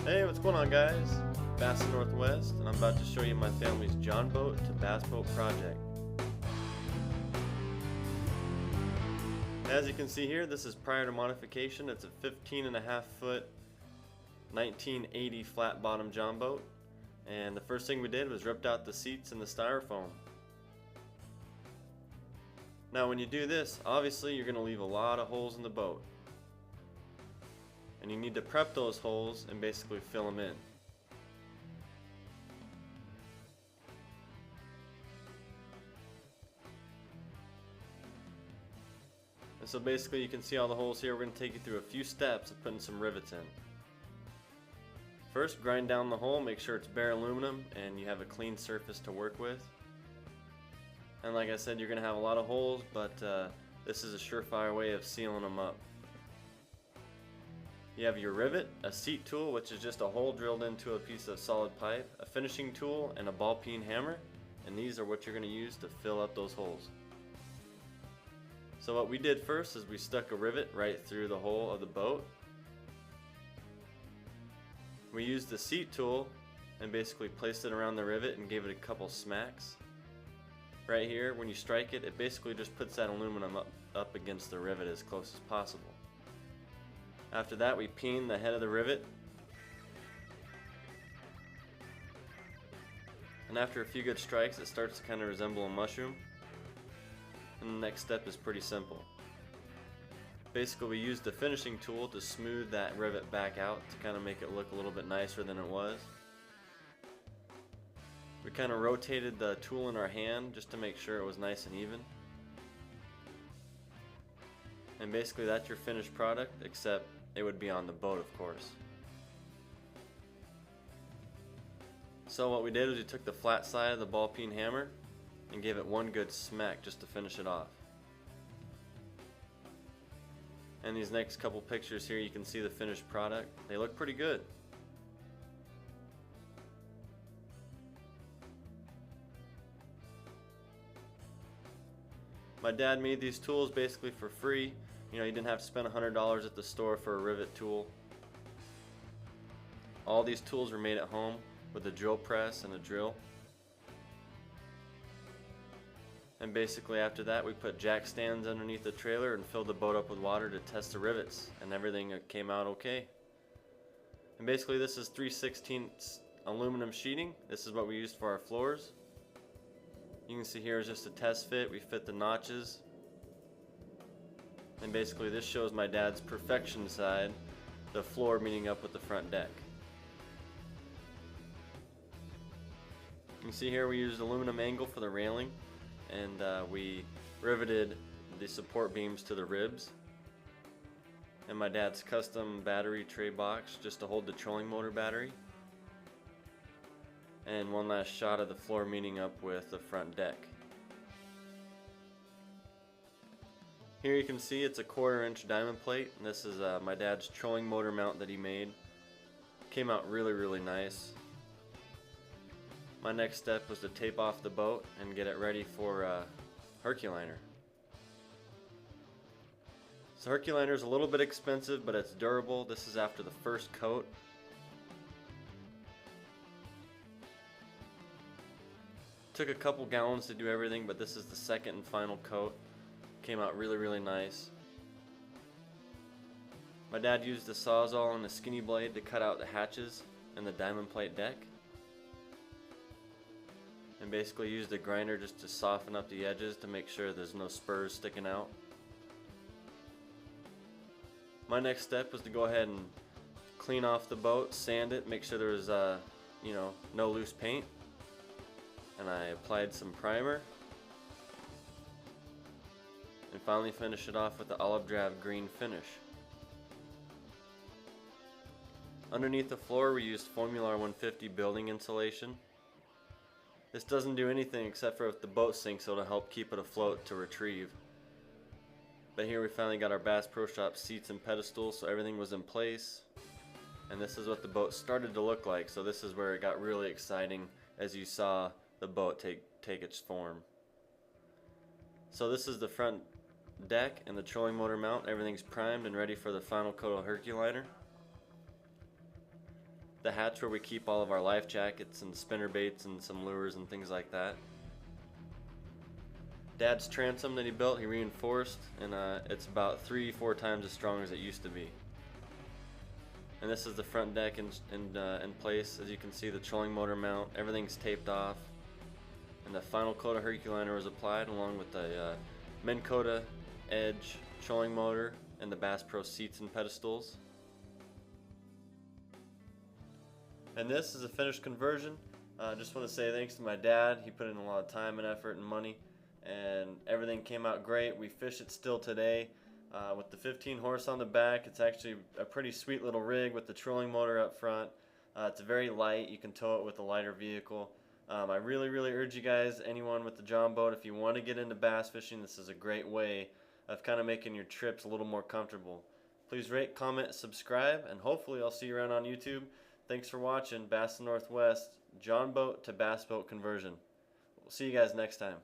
Hey, what's going on, guys? Bass Northwest, and I'm about to show you my family's John boat to bass boat project. As you can see here, this is prior to modification. It's a 15.5-foot 1980 flat bottom John boat, and the first thing we did was ripped out the seats and the styrofoam. Now when you do this, obviously you're going to leave a lot of holes in the boat, and you need to prep those holes and basically fill them in. And so basically you can see all the holes here. We're going to take you through a few steps of putting some rivets in. First, grind down the hole, make sure it's bare aluminum and you have a clean surface to work with. And like I said, you're going to have a lot of holes, but this is a surefire way of sealing them up. You have your rivet, a seat tool, which is just a hole drilled into a piece of solid pipe, a finishing tool, and a ball peen hammer, and these are what you're going to use to fill up those holes. So what we did first is we stuck a rivet right through the hole of the boat. We used the seat tool and basically placed it around the rivet and gave it a couple smacks. Right here, when you strike it, it basically just puts that aluminum up against the rivet as close as possible. After that, we peened the head of the rivet. And after a few good strikes, it starts to kind of resemble a mushroom. And the next step is pretty simple. Basically, we used the finishing tool to smooth that rivet back out to kind of make it look a little bit nicer than it was. We kind of rotated the tool in our hand just to make sure it was nice and even. And basically that's your finished product, except it would be on the boat, of course. So what we did was we took the flat side of the ball peen hammer and gave it one good smack just to finish it off. And these next couple pictures here, you can see the finished product. They look pretty good. My dad made these tools basically for free. You know, you didn't have to spend $100 at the store for a rivet tool. All these tools were made at home with a drill press and a drill. And basically after that we put jack stands underneath the trailer and filled the boat up with water to test the rivets, and everything came out okay. And basically this is 3/16 aluminum sheeting. This is what we used for our floors. You can see here is just a test fit. We fit the notches. And basically this shows my dad's perfection side, the floor meeting up with the front deck. You can see here we used aluminum angle for the railing, and we riveted the support beams to the ribs. And my dad's custom battery tray box just to hold the trolling motor battery. And one last shot of the floor meeting up with the front deck. Here you can see it's a 1/4-inch diamond plate, and this is my dad's trolling motor mount that he made. Came out really nice. My next step was to tape off the boat and get it ready for Herculiner. So Herculiner is a little bit expensive, but it's durable. This is after the first coat. Took a couple gallons to do everything, but this is the second and final coat. Came out really nice. My dad used a sawzall and a skinny blade to cut out the hatches in the diamond plate deck. And basically used a grinder just to soften up the edges to make sure there's no spurs sticking out. My next step was to go ahead and clean off the boat, sand it, make sure there was no loose paint. And I applied some primer. And finally finish it off with the olive drab green finish. Underneath the floor we used Formula 150 building insulation. This doesn't do anything except for if the boat sinks, it'll help keep it afloat to retrieve. But here we finally got our Bass Pro Shop seats and pedestals, so everything was in place. And this is what the boat started to look like, so this is where it got really exciting as you saw the boat take its form. So this is the front deck and the trolling motor mount. Everything's primed and ready for the final coat of Herculiner. the hatch where we keep all of our life jackets and spinner baits and some lures and things like that. Dad's transom that he built, he reinforced, and it's about 3-4 times as strong as it used to be. And this is the front deck in place. As you can see, the trolling motor mount, everything's taped off. And the final coat of Herculiner was applied along with the Minn Kota Edge trolling motor and the Bass Pro seats and pedestals. And this is a finished conversion. I just want to say thanks to my dad. He put in a lot of time and effort and money, and everything came out great. We fish it still today. With the 15 horse on the back, it's actually a pretty sweet little rig with the trolling motor up front. It's very light. You can tow it with a lighter vehicle. I really urge you guys, anyone with the John boat, if you want to get into bass fishing, this is a great way of kind of making your trips a little more comfortable. Please rate, comment, subscribe, and hopefully I'll see you around on YouTube. Thanks for watching Bass in the Northwest, John boat to bass boat conversion. We'll see you guys next time.